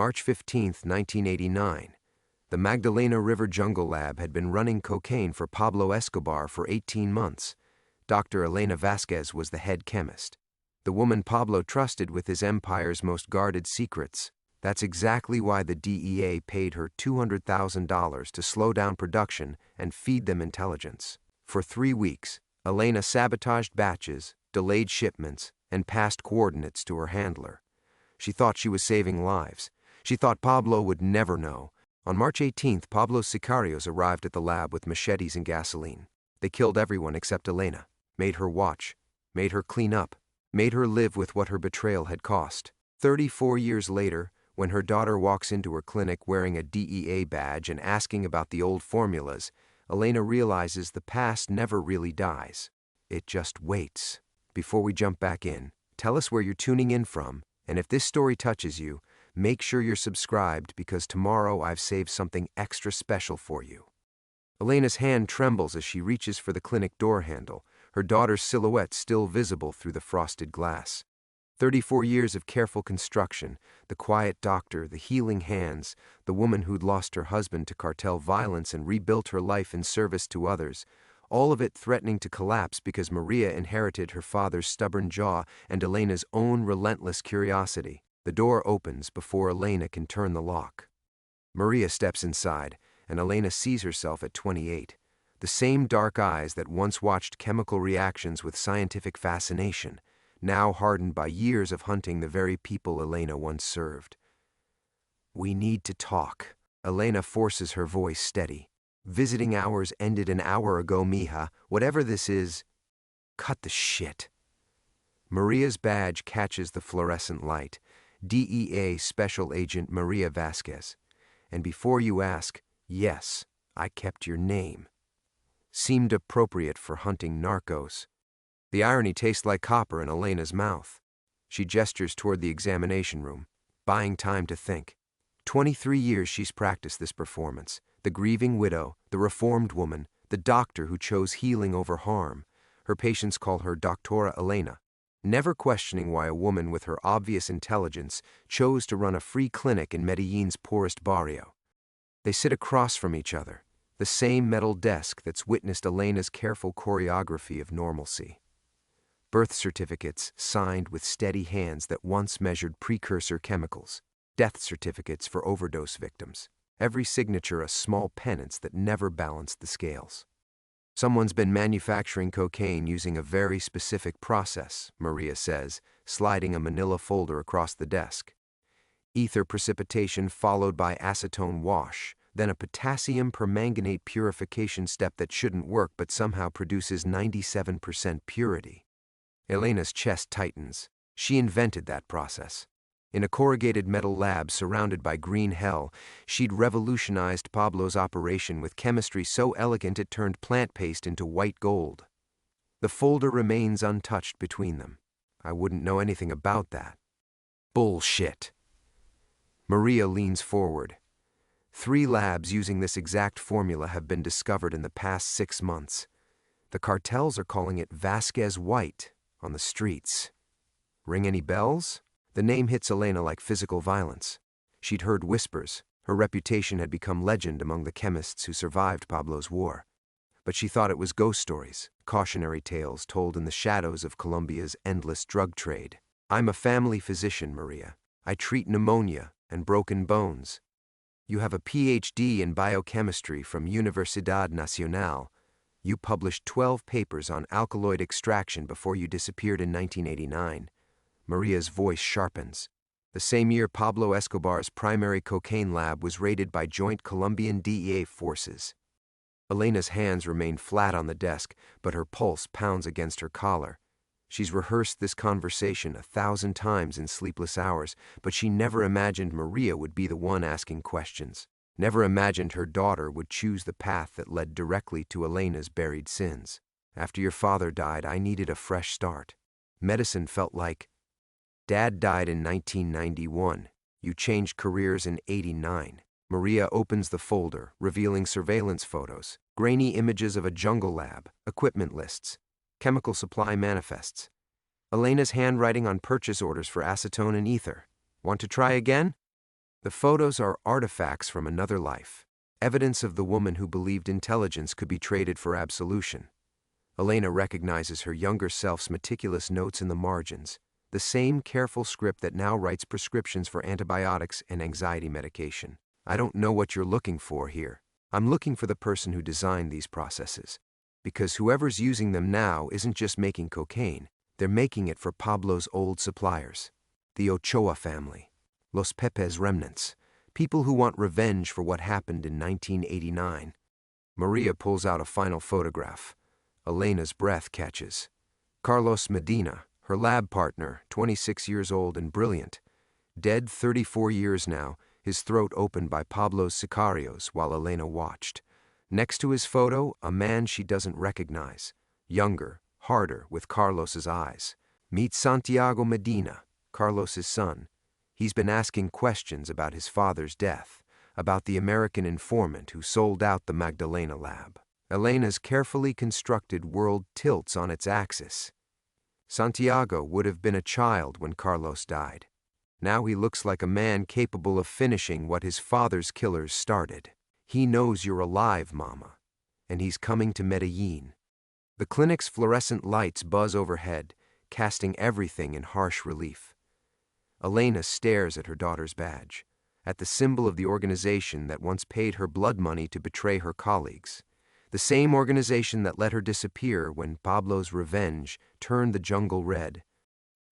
March 15, 1989. The Magdalena River Jungle Lab had been running cocaine for Pablo Escobar for 18 months. Dr. Elena Vasquez was the head chemist. The woman Pablo trusted with his empire's most guarded secrets. That's exactly why the DEA paid her $200,000 to slow down production and feed them intelligence. For 3 weeks, Elena sabotaged batches, delayed shipments, and passed coordinates to her handler. She thought she was saving lives. She thought Pablo would never know. On March 18th, Pablo's sicarios arrived at the lab with machetes and gasoline. They killed everyone except Elena, made her watch, made her clean up, made her live with what her betrayal had cost. 34 years later, when her daughter walks into her clinic wearing a DEA badge and asking about the old formulas, Elena realizes the past never really dies. It just waits. Before we jump back in, tell us where you're tuning in from, and if this story touches you, make sure you're subscribed because tomorrow I've saved something extra special for you. Elena's hand trembles as she reaches for the clinic door handle, her daughter's silhouette still visible through the frosted glass. 34 years of careful construction, the quiet doctor, the healing hands, the woman who'd lost her husband to cartel violence and rebuilt her life in service to others, all of it threatening to collapse because Maria inherited her father's stubborn jaw and Elena's own relentless curiosity. The door opens before Elena can turn the lock. Maria steps inside, and Elena sees herself at 28. The same dark eyes that once watched chemical reactions with scientific fascination, now hardened by years of hunting the very people Elena once served. "We need to talk." Elena forces her voice steady. "Visiting hours ended an hour ago, mija. Whatever this is, cut the shit." Maria's badge catches the fluorescent light. DEA Special Agent Maria Vasquez. And before you ask, yes, I kept your name. Seemed appropriate for hunting narcos. The irony tastes like copper in Elena's mouth. She gestures toward the examination room, buying time to think. 23 years she's practiced this performance. The grieving widow, the reformed woman, the doctor who chose healing over harm. Her patients call her Doctora Elena, never questioning why a woman with her obvious intelligence chose to run a free clinic in Medellin's poorest barrio. They sit across from each other, the same metal desk that's witnessed Elena's careful choreography of normalcy. Birth certificates signed with steady hands that once measured precursor chemicals. Death certificates for overdose victims. Every signature a small penance that never balanced the scales. Someone's been manufacturing cocaine using a very specific process, Maria says, sliding a manila folder across the desk. Ether precipitation followed by acetone wash, then a potassium permanganate purification step that shouldn't work but somehow produces 97% purity. Elena's chest tightens. She invented that process. In a corrugated metal lab surrounded by green hell, she'd revolutionized Pablo's operation with chemistry so elegant it turned plant paste into white gold. The folder remains untouched between them. I wouldn't know anything about that. Bullshit. Maria leans forward. 3 labs using this exact formula have been discovered in the past 6 months. The cartels are calling it Vasquez White on the streets. Ring any bells? The name hits Elena like physical violence. She'd heard whispers. Her reputation had become legend among the chemists who survived Pablo's war. But she thought it was ghost stories, cautionary tales told in the shadows of Colombia's endless drug trade. "I'm a family physician, Maria. I treat pneumonia and broken bones. You have a PhD in biochemistry from Universidad Nacional. You published 12 papers on alkaloid extraction before you disappeared in 1989. Maria's voice sharpens. The same year Pablo Escobar's primary cocaine lab was raided by joint Colombian DEA forces. Elena's hands remain flat on the desk, but her pulse pounds against her collar. She's rehearsed this conversation 1,000 times in sleepless hours, but she never imagined Maria would be the one asking questions. Never imagined her daughter would choose the path that led directly to Elena's buried sins. "After your father died, I needed a fresh start. Medicine felt like... Dad died in 1991. You changed careers in '89. Maria opens the folder, revealing surveillance photos, grainy images of a jungle lab, equipment lists, chemical supply manifests. Elena's handwriting on purchase orders for acetone and ether. Want to try again? The photos are artifacts from another life, evidence of the woman who believed intelligence could be traded for absolution. Elena recognizes her younger self's meticulous notes in the margins, the same careful script that now writes prescriptions for antibiotics and anxiety medication. I don't know what you're looking for here. I'm looking for the person who designed these processes. Because whoever's using them now isn't just making cocaine, they're making it for Pablo's old suppliers. The Ochoa family. Los Pepes remnants. People who want revenge for what happened in 1989. Maria pulls out a final photograph. Elena's breath catches. Carlos Medina, her lab partner, 26 years old and brilliant. Dead 34 years now, his throat opened by Pablo's sicarios while Elena watched. Next to his photo, a man she doesn't recognize. Younger, harder, with Carlos's eyes. Meet Santiago Medina, Carlos's son. He's been asking questions about his father's death, about the American informant who sold out the Magdalena lab. Elena's carefully constructed world tilts on its axis. Santiago would have been a child when Carlos died. Now he looks like a man capable of finishing what his father's killers started. He knows you're alive, Mama, and he's coming to Medellin. The clinic's fluorescent lights buzz overhead, casting everything in harsh relief. Elena stares at her daughter's badge, at the symbol of the organization that once paid her blood money to betray her colleagues. The same organization that let her disappear when Pablo's revenge turned the jungle red.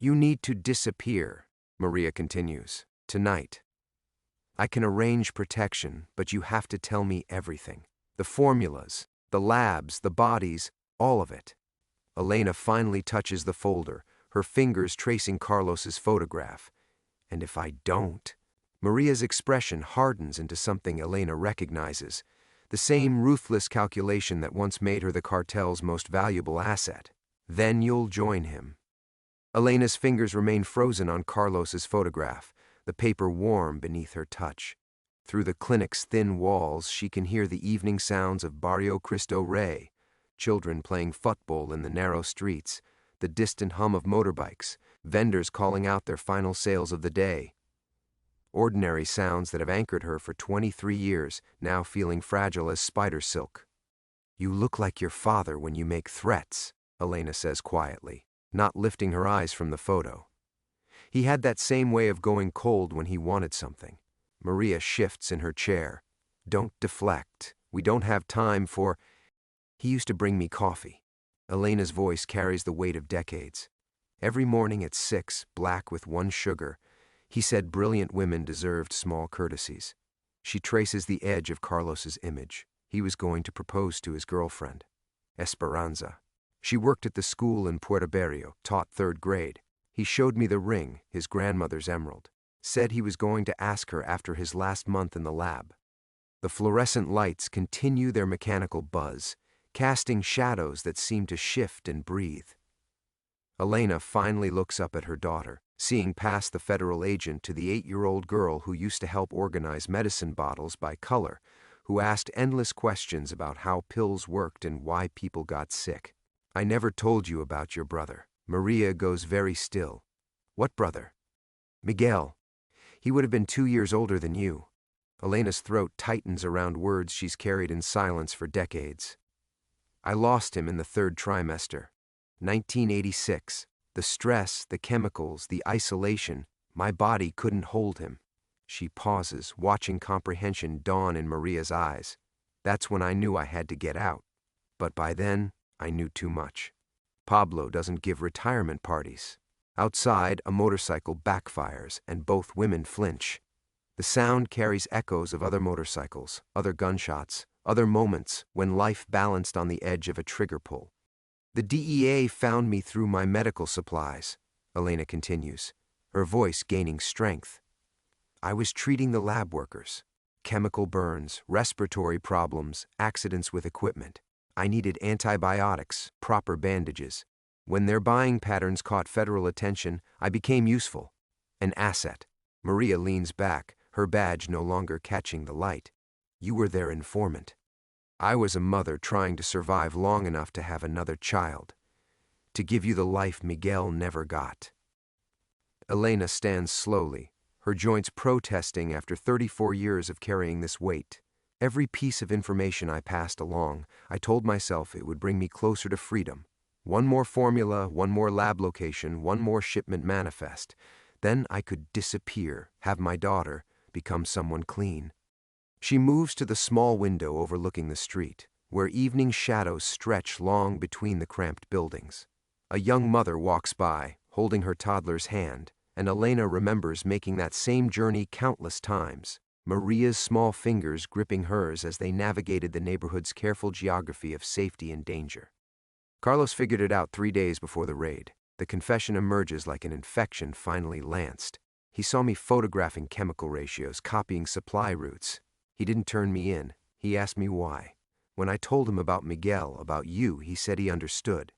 You need to disappear, Maria continues, tonight. I can arrange protection, but you have to tell me everything. The formulas, the labs, the bodies, all of it. Elena finally touches the folder, her fingers tracing Carlos's photograph. And if I don't? Maria's expression hardens into something Elena recognizes. The same ruthless calculation that once made her the cartel's most valuable asset. Then you'll join him. Elena's fingers remain frozen on Carlos's photograph, the paper warm beneath her touch. Through the clinic's thin walls, she can hear the evening sounds of Barrio Cristo Rey, children playing football in the narrow streets, the distant hum of motorbikes, vendors calling out their final sales of the day. Ordinary sounds that have anchored her for 23 years, now feeling fragile as spider silk. You look like your father when you make threats, Elena says quietly, not lifting her eyes from the photo. He had that same way of going cold when he wanted something. Maria shifts in her chair. Don't deflect. We don't have time for... He used to bring me coffee. Elena's voice carries the weight of decades. Every morning at 6, black with 1 sugar, he said brilliant women deserved small courtesies. She traces the edge of Carlos's image. He was going to propose to his girlfriend, Esperanza. She worked at the school in Puerto Berrio, taught 3rd grade. He showed me the ring, his grandmother's emerald. Said he was going to ask her after his last month in the lab. The fluorescent lights continue their mechanical buzz, casting shadows that seem to shift and breathe. Elena finally looks up at her daughter, seeing past the federal agent to the 8-year-old girl who used to help organize medicine bottles by color, who asked endless questions about how pills worked and why people got sick. I never told you about your brother. Maria goes very still. What brother? Miguel. He would have been 2 years older than you. Elena's throat tightens around words she's carried in silence for decades. I lost him in the 3rd trimester. 1986. The stress, the chemicals, the isolation, my body couldn't hold him. She pauses, watching comprehension dawn in Maria's eyes. That's when I knew I had to get out. But by then, I knew too much. Pablo doesn't give retirement parties. Outside, a motorcycle backfires, and both women flinch. The sound carries echoes of other motorcycles, other gunshots, other moments when life balanced on the edge of a trigger pull. The DEA found me through my medical supplies, Elena continues, her voice gaining strength. I was treating the lab workers. Chemical burns, respiratory problems, accidents with equipment. I needed antibiotics, proper bandages. When their buying patterns caught federal attention, I became useful. An asset. Maria leans back, her badge no longer catching the light. You were their informant. I was a mother trying to survive long enough to have another child, to give you the life Miguel never got. Elena stands slowly, her joints protesting after 34 years of carrying this weight. Every piece of information I passed along, I told myself it would bring me closer to freedom. One more formula, one more lab location, one more shipment manifest. Then I could disappear, have my daughter, become someone clean. She moves to the small window overlooking the street, where evening shadows stretch long between the cramped buildings. A young mother walks by, holding her toddler's hand, and Elena remembers making that same journey countless times, Maria's small fingers gripping hers as they navigated the neighborhood's careful geography of safety and danger. Carlos figured it out 3 days before the raid. The confession emerges like an infection finally lanced. He saw me photographing chemical ratios, copying supply routes. He didn't turn me in. He asked me why. When I told him about Miguel, about you, he said he understood.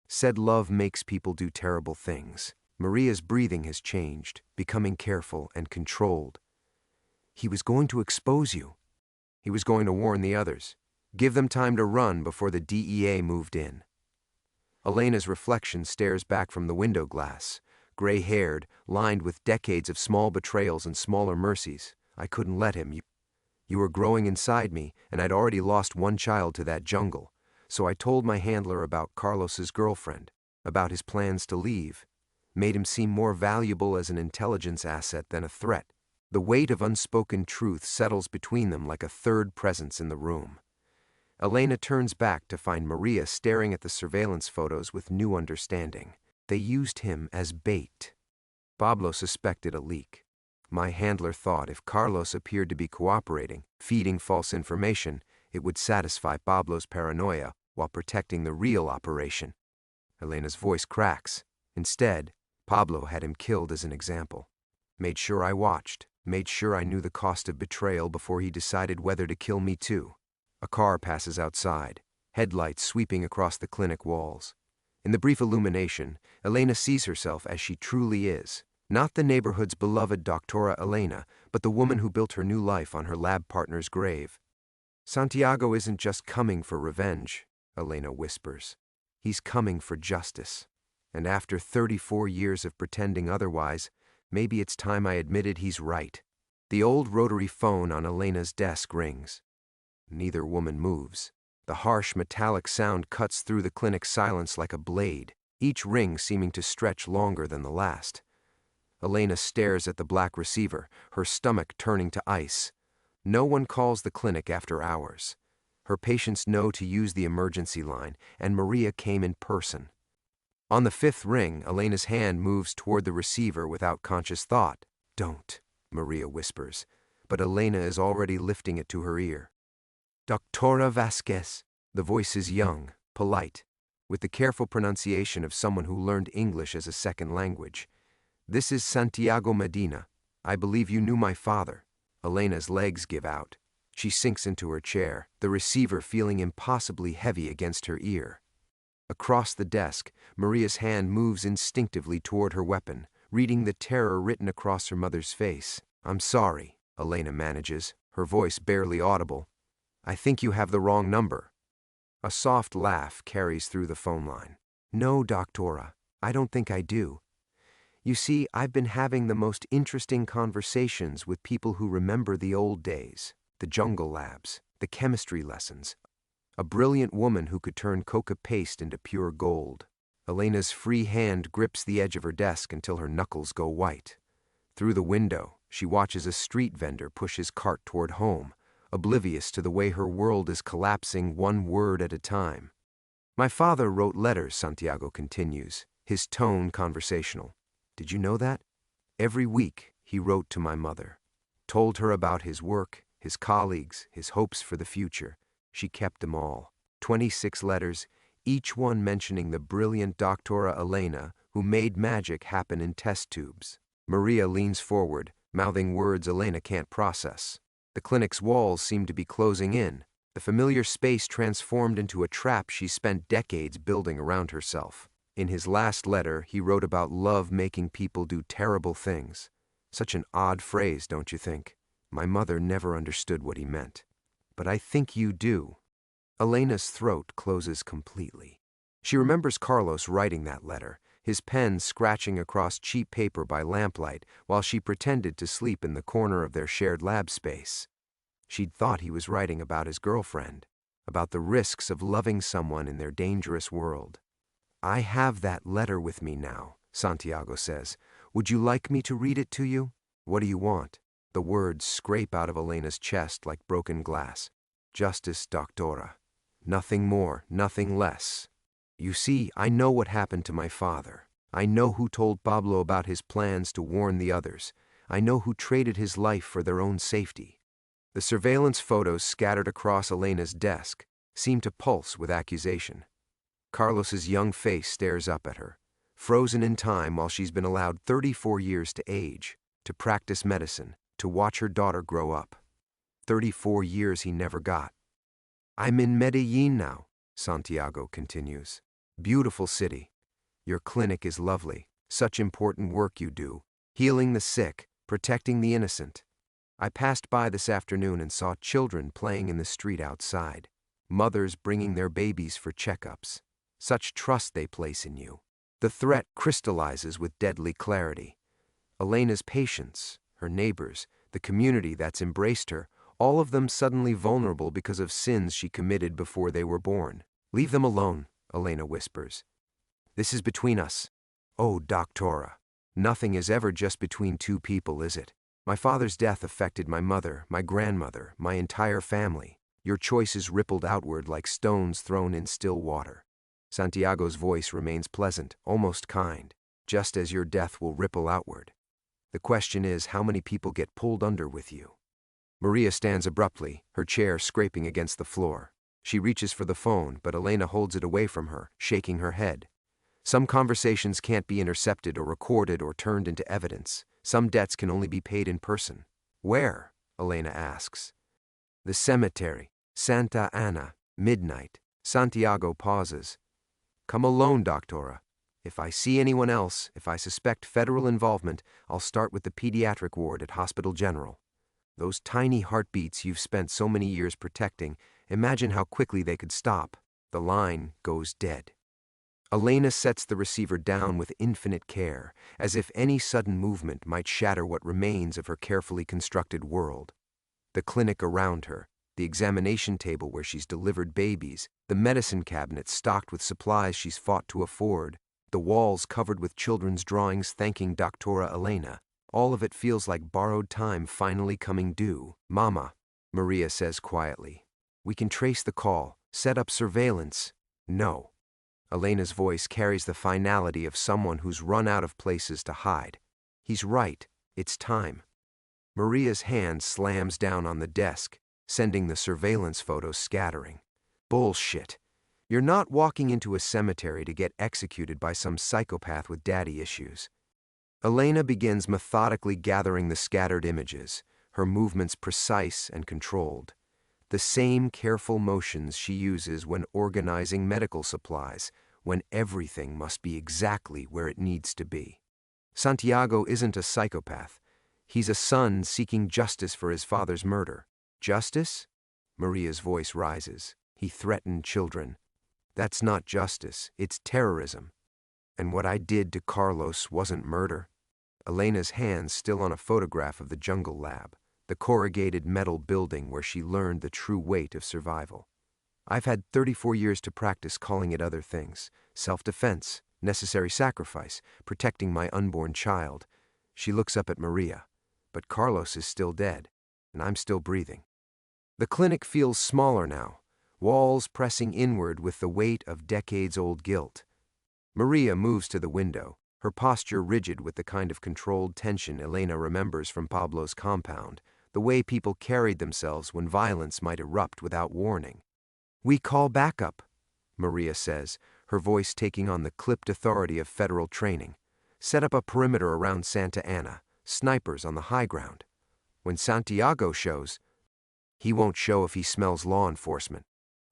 Said love makes people do terrible things. Maria's breathing has changed, becoming careful and controlled. He was going to expose you. He was going to warn the others. Give them time to run before the DEA moved in. Elena's reflection stares back from the window glass, gray-haired, lined with decades of small betrayals and smaller mercies. I couldn't let him. You were growing inside me, and I'd already lost one child to that jungle. So I told my handler about Carlos's girlfriend, about his plans to leave. Made him seem more valuable as an intelligence asset than a threat. The weight of unspoken truth settles between them like a third presence in the room. Elena turns back to find Maria staring at the surveillance photos with new understanding. They used him as bait. Pablo suspected a leak. My handler thought if Carlos appeared to be cooperating, feeding false information, it would satisfy Pablo's paranoia while protecting the real operation. Elena's voice cracks. Instead, Pablo had him killed as an example. Made sure I watched, made sure I knew the cost of betrayal before he decided whether to kill me too. A car passes outside, headlights sweeping across the clinic walls. In the brief illumination, Elena sees herself as she truly is. Not the neighborhood's beloved Doctora Elena, but the woman who built her new life on her lab partner's grave. Santiago isn't just coming for revenge, Elena whispers. He's coming for justice. And after 34 years of pretending otherwise, maybe it's time I admitted he's right. The old rotary phone on Elena's desk rings. Neither woman moves. The harsh metallic sound cuts through the clinic's silence like a blade, each ring seeming to stretch longer than the last. Elena stares at the black receiver, her stomach turning to ice. No one calls the clinic after hours. Her patients know to use the emergency line, and Maria came in person. On the 5th ring, Elena's hand moves toward the receiver without conscious thought. Don't, Maria whispers, but Elena is already lifting it to her ear. Doctora Vasquez. The voice is young, polite, with the careful pronunciation of someone who learned English as a second language. This is Santiago Medina. I believe you knew my father. Elena's legs give out. She sinks into her chair, the receiver feeling impossibly heavy against her ear. Across the desk, Maria's hand moves instinctively toward her weapon, reading the terror written across her mother's face. I'm sorry, Elena manages, her voice barely audible. I think you have the wrong number. A soft laugh carries through the phone line. No, Doctora, I don't think I do. You see, I've been having the most interesting conversations with people who remember the old days, the jungle labs, the chemistry lessons. A brilliant woman who could turn coca paste into pure gold. Elena's free hand grips the edge of her desk until her knuckles go white. Through the window, she watches a street vendor push his cart toward home, oblivious to the way her world is collapsing one word at a time. My father wrote letters, Santiago continues, his tone conversational. Did you know that? Every week, he wrote to my mother. Told her about his work, his colleagues, his hopes for the future. She kept them all. 26 letters, each one mentioning the brilliant Doctora Elena who made magic happen in test tubes. Maria leans forward, mouthing words Elena can't process. The clinic's walls seem to be closing in, the familiar space transformed into a trap she spent decades building around herself. In his last letter, he wrote about love making people do terrible things. Such an odd phrase, don't you think? My mother never understood what he meant. But I think you do. Elena's throat closes completely. She remembers Carlos writing that letter, his pen scratching across cheap paper by lamplight while she pretended to sleep in the corner of their shared lab space. She'd thought he was writing about his girlfriend, about the risks of loving someone in their dangerous world. "I have that letter with me now," Santiago says. "Would you like me to read it to you?" "What do you want?" The words scrape out of Elena's chest like broken glass. "Justice, doctora. Nothing more, nothing less. You see, I know what happened to my father. I know who told Pablo about his plans to warn the others. I know who traded his life for their own safety." The surveillance photos scattered across Elena's desk seem to pulse with accusation. Carlos's young face stares up at her, frozen in time while she's been allowed 34 years to age, to practice medicine, to watch her daughter grow up. 34 years he never got. "I'm in Medellin now," Santiago continues. "Beautiful city. Your clinic is lovely. Such important work you do, healing the sick, protecting the innocent. I passed by this afternoon and saw children playing in the street outside, mothers bringing their babies for checkups. Such trust they place in you." The threat crystallizes with deadly clarity. Elena's patients, her neighbors, the community that's embraced her, all of them suddenly vulnerable because of sins she committed before they were born. "Leave them alone," Elena whispers. "This is between us." "Oh, doctora, nothing is ever just between two people, is it? My father's death affected my mother, my grandmother, my entire family. Your choices rippled outward like stones thrown in still water." Santiago's voice remains pleasant, almost kind, "just as your death will ripple outward. The question is how many people get pulled under with you." Maria stands abruptly, her chair scraping against the floor. She reaches for the phone, but Elena holds it away from her, shaking her head. "Some conversations can't be intercepted or recorded or turned into evidence. Some debts can only be paid in person." "Where?" Elena asks. "The cemetery, Santa Ana, midnight." Santiago pauses. "Come alone, doctora. If I see anyone else, if I suspect federal involvement, I'll start with the pediatric ward at Hospital General. Those tiny heartbeats you've spent so many years protecting, imagine how quickly they could stop." The line goes dead. Elena sets the receiver down with infinite care, as if any sudden movement might shatter what remains of her carefully constructed world. The clinic around her, the examination table where she's delivered babies, the medicine cabinet stocked with supplies she's fought to afford, the walls covered with children's drawings thanking Doctora Elena. All of it feels like borrowed time finally coming due. "Mama," Maria says quietly, "we can trace the call, set up surveillance." "No." Elena's voice carries the finality of someone who's run out of places to hide. "He's right. It's time." Maria's hand slams down on the desk, sending the surveillance photos scattering. "Bullshit. You're not walking into a cemetery to get executed by some psychopath with daddy issues." Elena begins methodically gathering the scattered images, her movements precise and controlled. The same careful motions she uses when organizing medical supplies, when everything must be exactly where it needs to be. Santiago isn't a psychopath. He's a son seeking justice for his father's murder. "Justice?" Maria's voice rises. "He threatened children. That's not justice, it's terrorism. And what I did to Carlos wasn't murder." Elena's hands still on a photograph of the jungle lab, the corrugated metal building where she learned the true weight of survival. "I've had 34 years to practice calling it other things. Self-defense, necessary sacrifice, protecting my unborn child." She looks up at Maria. "But Carlos is still dead, and I'm still breathing." The clinic feels smaller now, walls pressing inward with the weight of decades-old guilt. Maria moves to the window, her posture rigid with the kind of controlled tension Elena remembers from Pablo's compound, the way people carried themselves when violence might erupt without warning. "We call backup," Maria says, her voice taking on the clipped authority of federal training. "Set up a perimeter around Santa Ana, snipers on the high ground. When Santiago shows, he won't show if he smells law enforcement.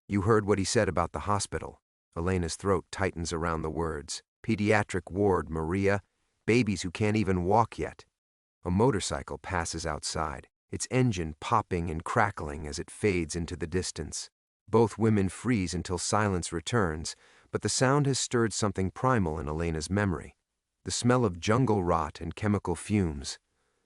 You heard what he said about the hospital." Elena's throat tightens around the words. "Pediatric ward, Maria. Babies who can't even walk yet." A motorcycle passes outside, its engine popping and crackling as it fades into the distance. Both women freeze until silence returns, But the sound has stirred something primal in Elena's memory. The smell of jungle rot and chemical fumes.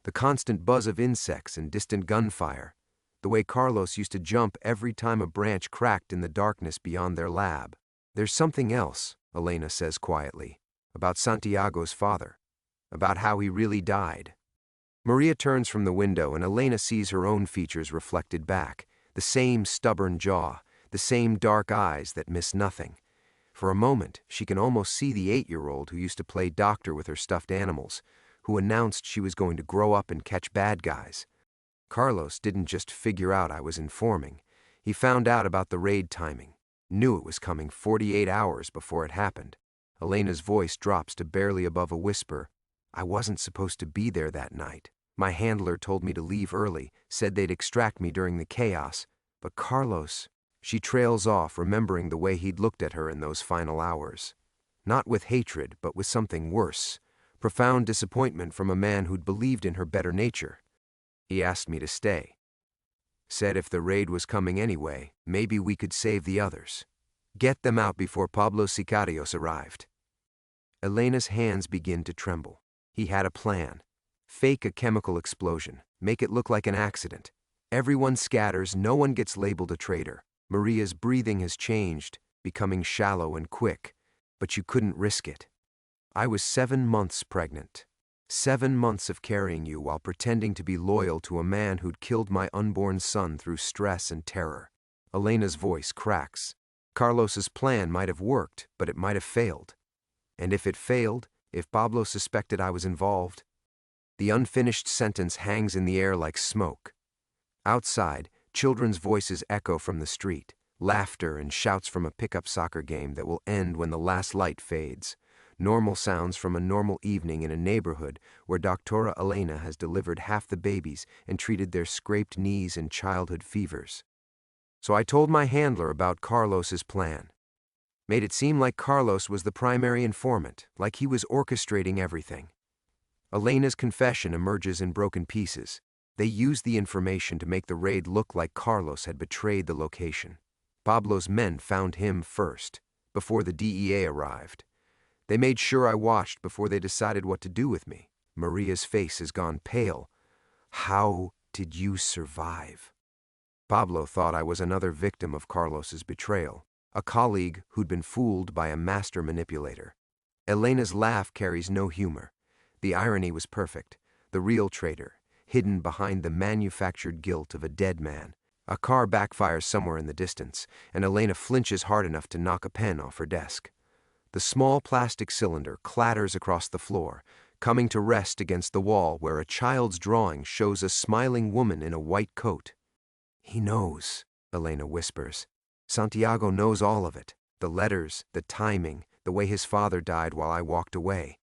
The constant buzz of insects and distant gunfire. The way Carlos used to jump every time a branch cracked in the darkness beyond their lab. There's something else, Elena says quietly, about Santiago's father, about how he really died. Maria turns from the window and Elena sees her own features reflected back, the same stubborn jaw, the same dark eyes that miss nothing. For a moment, she can almost see the 8-year-old who used to play doctor with her stuffed animals, who announced she was going to grow up and catch bad guys. Carlos didn't just figure out I was informing. He found out about the raid timing, knew it was coming 48 hours before it happened. Elena's voice drops to barely above a whisper. I wasn't supposed to be there that night. My handler told me to leave early, said they'd extract me during the chaos. But Carlos... She trails off, remembering the way he'd looked at her in those final hours. Not with hatred, but with something worse. Profound disappointment from a man who'd believed in her better nature. He asked me to stay. Said if the raid was coming anyway, maybe we could save the others. Get them out before Pablo's sicarios arrived. Elena's hands begin to tremble. He had a plan. Fake a chemical explosion. Make it look like an accident. Everyone scatters, no one gets labeled a traitor. Maria's breathing has changed, becoming shallow and quick, but you couldn't risk it. I was 7 months pregnant. 7 months of carrying you while pretending to be loyal to a man who'd killed my unborn son through stress and terror. Elena's voice cracks. Carlos's plan might have worked, but it might have failed. And if it failed, if Pablo suspected I was involved, the unfinished sentence hangs in the air like smoke. Outside, children's voices echo from the street, laughter and shouts from a pickup soccer game that will end when the last light fades. Normal sounds from a normal evening in a neighborhood where Doctora Elena has delivered half the babies and treated their scraped knees and childhood fevers. So I told my handler about Carlos's plan. Made it seem like Carlos was the primary informant, like he was orchestrating everything. Elena's confession emerges in broken pieces. They used the information to make the raid look like Carlos had betrayed the location. Pablo's men found him first, before the DEA arrived. They made sure I watched before they decided what to do with me. Maria's face has gone pale. How did you survive? Pablo thought I was another victim of Carlos's betrayal, a colleague who'd been fooled by a master manipulator. Elena's laugh carries no humor. The irony was perfect. The real traitor, hidden behind the manufactured guilt of a dead man. A car backfires somewhere in the distance, and Elena flinches hard enough to knock a pen off her desk. The small plastic cylinder clatters across the floor, coming to rest against the wall where a child's drawing shows a smiling woman in a white coat. He knows, Elena whispers. Santiago knows all of it. The letters, the timing, the way his father died while I walked away.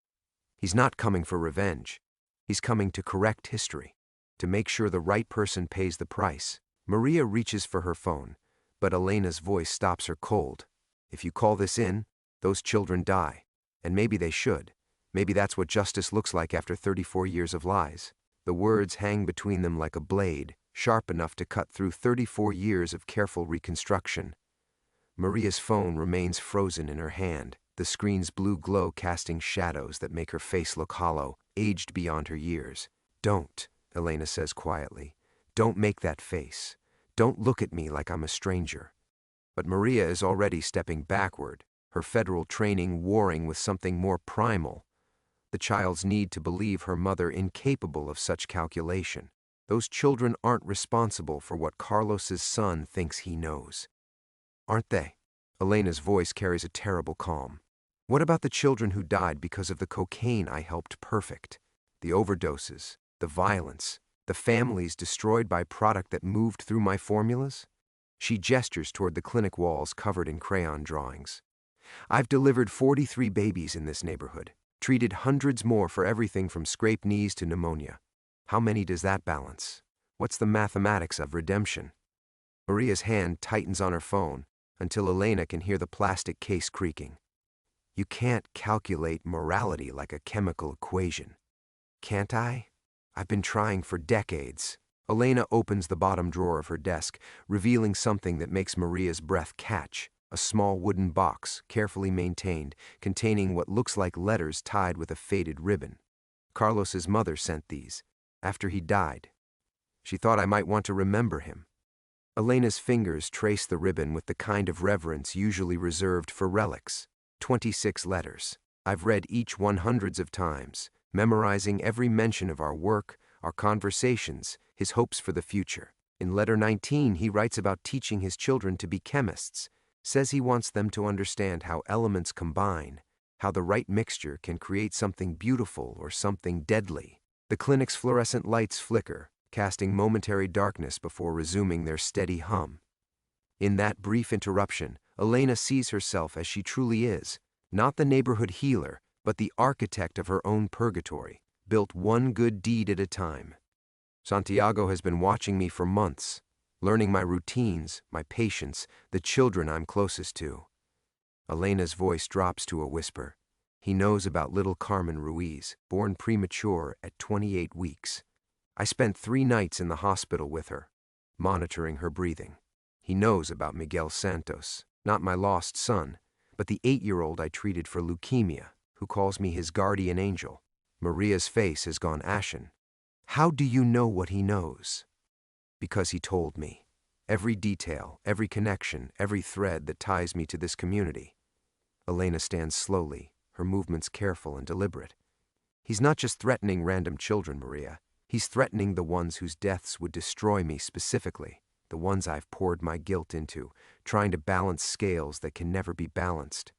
He's not coming for revenge. He's coming to correct history, to make sure the right person pays the price. Maria reaches for her phone, but Elena's voice stops her cold. If you call this in, those children die, and maybe they should. Maybe that's what justice looks like after 34 years of lies. The words hang between them like a blade, sharp enough to cut through 34 years of careful reconstruction. Maria's phone remains frozen in her hand, the screen's blue glow casting shadows that make her face look hollow, aged beyond her years. Don't, Elena says quietly. Don't make that face. Don't look at me like I'm a stranger. But Maria is already stepping backward, her federal training warring with something more primal. The child's need to believe her mother incapable of such calculation. Those children aren't responsible for what Carlos's son thinks he knows. Aren't they? Elena's voice carries a terrible calm. What about the children who died because of the cocaine I helped perfect? The overdoses, the violence, the families destroyed by product that moved through my formulas? She gestures toward the clinic walls covered in crayon drawings. I've delivered 43 babies in this neighborhood, treated hundreds more for everything from scraped knees to pneumonia. How many does that balance? What's the mathematics of redemption? Maria's hand tightens on her phone until Elena can hear the plastic case creaking. You can't calculate morality like a chemical equation. Can't I? I've been trying for decades. Elena opens the bottom drawer of her desk, revealing something that makes Maria's breath catch. A small wooden box, carefully maintained, containing what looks like letters tied with a faded ribbon. Carlos's mother sent these, after he died. She thought I might want to remember him. Elena's fingers trace the ribbon with the kind of reverence usually reserved for relics. 26 letters. I've read each one hundreds of times, memorizing every mention of our work, our conversations, his hopes for the future. In letter 19, he writes about teaching his children to be chemists, says he wants them to understand how elements combine, how the right mixture can create something beautiful or something deadly. The clinic's fluorescent lights flicker, casting momentary darkness before resuming their steady hum. In that brief interruption, Elena sees herself as she truly is, not the neighborhood healer, but the architect of her own purgatory, built one good deed at a time. Santiago has been watching me for months, learning my routines, my patience, the children I'm closest to. Elena's voice drops to a whisper. He knows about little Carmen Ruiz, born premature at 28 weeks. I spent 3 nights in the hospital with her, monitoring her breathing. He knows about Miguel Santos, not my lost son, but the 8-year-old I treated for leukemia, who calls me his guardian angel. Maria's face has gone ashen. How do you know what he knows? Because he told me. Every detail, every connection, every thread that ties me to this community. Elena stands slowly, her movements careful and deliberate. He's not just threatening random children, Maria. He's threatening the ones whose deaths would destroy me specifically, the ones I've poured my guilt into, trying to balance scales that can never be balanced.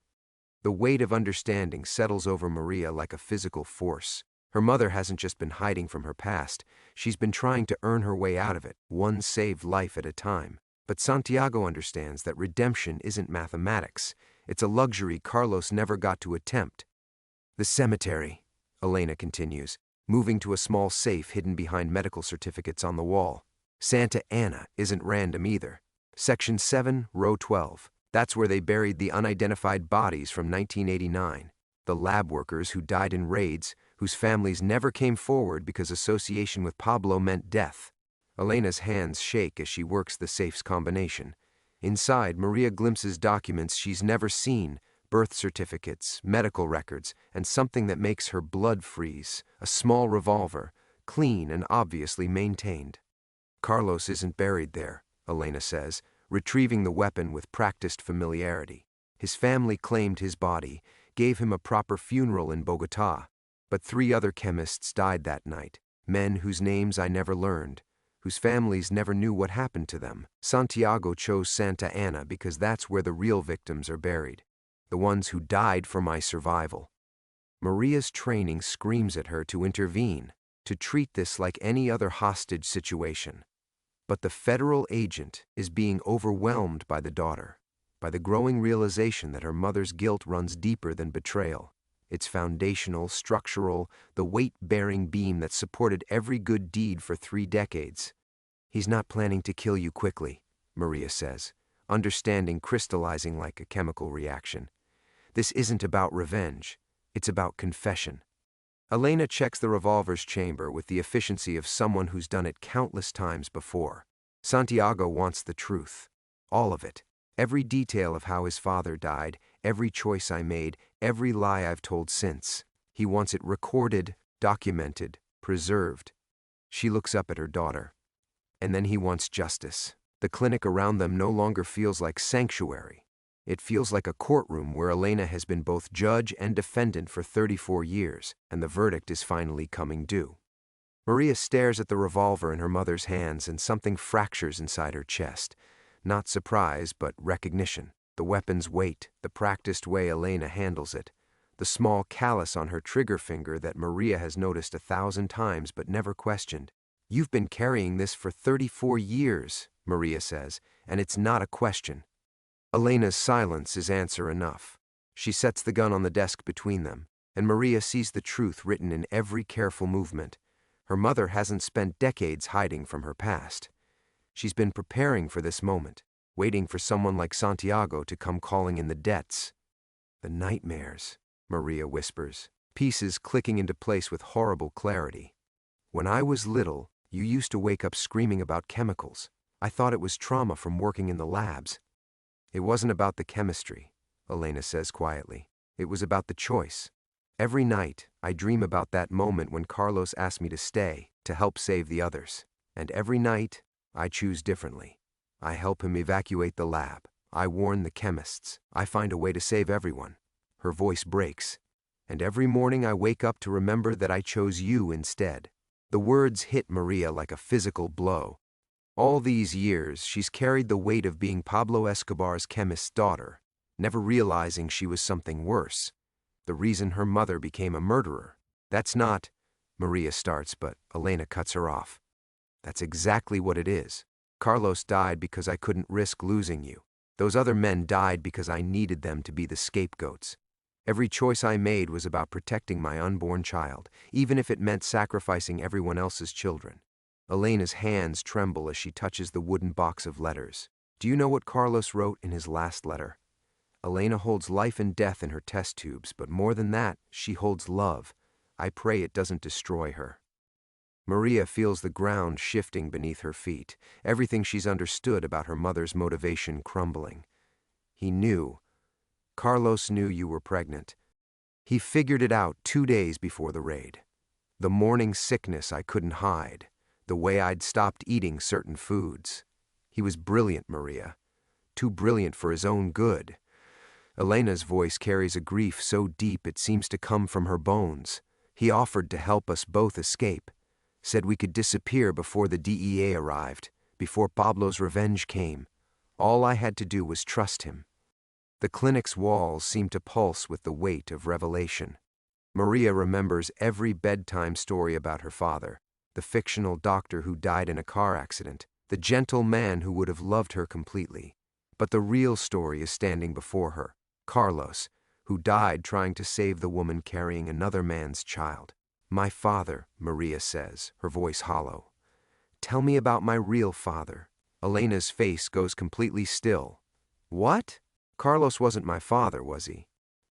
The weight of understanding settles over Maria like a physical force. Her mother hasn't just been hiding from her past, she's been trying to earn her way out of it, one saved life at a time. But Santiago understands that redemption isn't mathematics. It's a luxury Carlos never got to attempt. The cemetery, Elena continues, moving to a small safe hidden behind medical certificates on the wall. Santa Ana isn't random either. Section 7, row 12. That's where they buried the unidentified bodies from 1989. The lab workers who died in raids, whose families never came forward because association with Pablo meant death. Elena's hands shake as she works the safe's combination. Inside, Maria glimpses documents she's never seen, birth certificates, medical records, and something that makes her blood freeze, a small revolver, clean and obviously maintained. Carlos isn't buried there, Elena says, retrieving the weapon with practiced familiarity. His family claimed his body, gave him a proper funeral in Bogotá, but 3 other chemists died that night, men whose names I never learned, whose families never knew what happened to them. Santiago chose Santa Ana because that's where the real victims are buried, the ones who died for my survival. Maria's training screams at her to intervene, to treat this like any other hostage situation. But the federal agent is being overwhelmed by the daughter, by the growing realization that her mother's guilt runs deeper than betrayal. It's foundational, structural, the weight-bearing beam that supported every good deed for 3 decades. He's not planning to kill you quickly, Maria says, understanding crystallizing like a chemical reaction. This isn't about revenge, it's about confession. Elena checks the revolver's chamber with the efficiency of someone who's done it countless times before. Santiago wants the truth, all of it. Every detail of how his father died, every choice I made, every lie I've told since. He wants it recorded, documented, preserved. She looks up at her daughter. And then he wants justice. The clinic around them no longer feels like sanctuary. It feels like a courtroom where Elena has been both judge and defendant for 34 years, and the verdict is finally coming due. Maria stares at the revolver in her mother's hands and something fractures inside her chest. Not surprise, but recognition. The weapon's weight, the practiced way Elena handles it, the small callus on her trigger finger that Maria has noticed 1,000 times but never questioned. You've been carrying this for 34 years, Maria says, and it's not a question. Elena's silence is answer enough. She sets the gun on the desk between them, and Maria sees the truth written in every careful movement. Her mother hasn't spent decades hiding from her past. She's been preparing for this moment, waiting for someone like Santiago to come calling in the debts. The nightmares, Maria whispers, pieces clicking into place with horrible clarity. When I was little, you used to wake up screaming about chemicals. I thought it was trauma from working in the labs. It wasn't about the chemistry, Elena says quietly. It was about the choice. Every night, I dream about that moment when Carlos asked me to stay, to help save the others. And every night, I choose differently. I help him evacuate the lab. I warn the chemists. I find a way to save everyone. Her voice breaks. And every morning I wake up to remember that I chose you instead. The words hit Maria like a physical blow. All these years, she's carried the weight of being Pablo Escobar's chemist's daughter, never realizing she was something worse. The reason her mother became a murderer. That's not, Maria starts, but Elena cuts her off. That's exactly what it is. Carlos died because I couldn't risk losing you. Those other men died because I needed them to be the scapegoats. Every choice I made was about protecting my unborn child, even if it meant sacrificing everyone else's children. Elena's hands tremble as she touches the wooden box of letters. Do you know what Carlos wrote in his last letter? Elena holds life and death in her test tubes, but more than that, she holds love. I pray it doesn't destroy her. Maria feels the ground shifting beneath her feet, everything she's understood about her mother's motivation crumbling. He knew. Carlos knew you were pregnant. He figured it out 2 days before the raid. The morning sickness I couldn't hide. The way I'd stopped eating certain foods. He was brilliant, Maria. Too brilliant for his own good. Elena's voice carries a grief so deep it seems to come from her bones. He offered to help us both escape. Said we could disappear before the DEA arrived, before Pablo's revenge came. All I had to do was trust him. The clinic's walls seemed to pulse with the weight of revelation. Maria remembers every bedtime story about her father. The fictional doctor who died in a car accident, the gentle man who would have loved her completely. But the real story is standing before her, Carlos, who died trying to save the woman carrying another man's child. My father, Maria says, her voice hollow. Tell me about my real father. Elena's face goes completely still. What? Carlos wasn't my father, was he?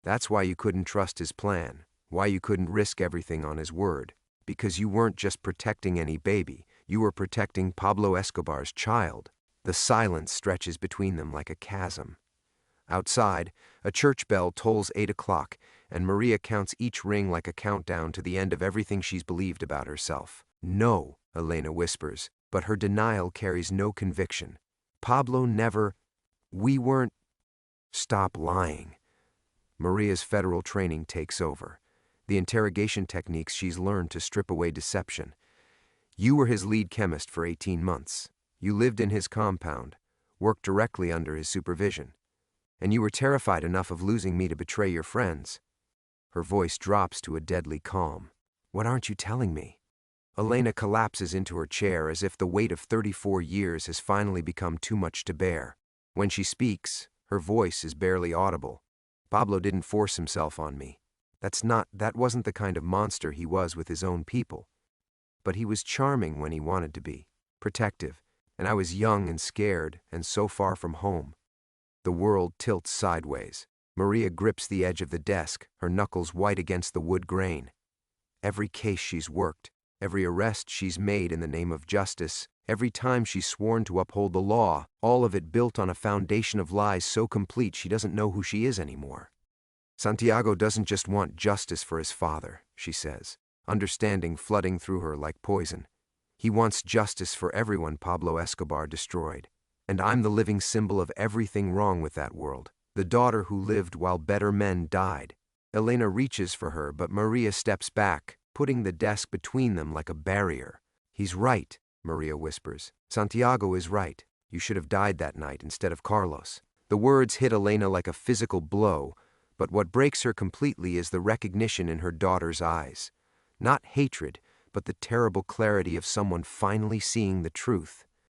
That's why you couldn't trust his plan, why you couldn't risk everything on his word. Because you weren't just protecting any baby, you were protecting Pablo Escobar's child. The silence stretches between them like a chasm. Outside, a church bell tolls 8 o'clock, and Maria counts each ring like a countdown to the end of everything she's believed about herself. No, Elena whispers, but her denial carries no conviction. Pablo never... We weren't... Stop lying. Maria's federal training takes over. The interrogation techniques she's learned to strip away deception. You were his lead chemist for 18 months. You lived in his compound, worked directly under his supervision. And you were terrified enough of losing me to betray your friends. Her voice drops to a deadly calm. What aren't you telling me? Elena collapses into her chair as if the weight of 34 years has finally become too much to bear. When she speaks, her voice is barely audible. Pablo didn't force himself on me. That wasn't the kind of monster he was with his own people. But he was charming when he wanted to be, protective, and I was young and scared and so far from home. The world tilts sideways. Maria grips the edge of the desk, her knuckles white against the wood grain. Every case she's worked, every arrest she's made in the name of justice, every time she's sworn to uphold the law, all of it built on a foundation of lies so complete she doesn't know who she is anymore. Santiago doesn't just want justice for his father, she says, understanding flooding through her like poison. He wants justice for everyone Pablo Escobar destroyed. And I'm the living symbol of everything wrong with that world. The daughter who lived while better men died. Elena reaches for her, but Maria steps back, putting the desk between them like a barrier. He's right, Maria whispers. Santiago is right. You should have died that night instead of Carlos. The words hit Elena like a physical blow, but what breaks her completely is the recognition in her daughter's eyes. Not hatred, but the terrible clarity of someone finally seeing the truth.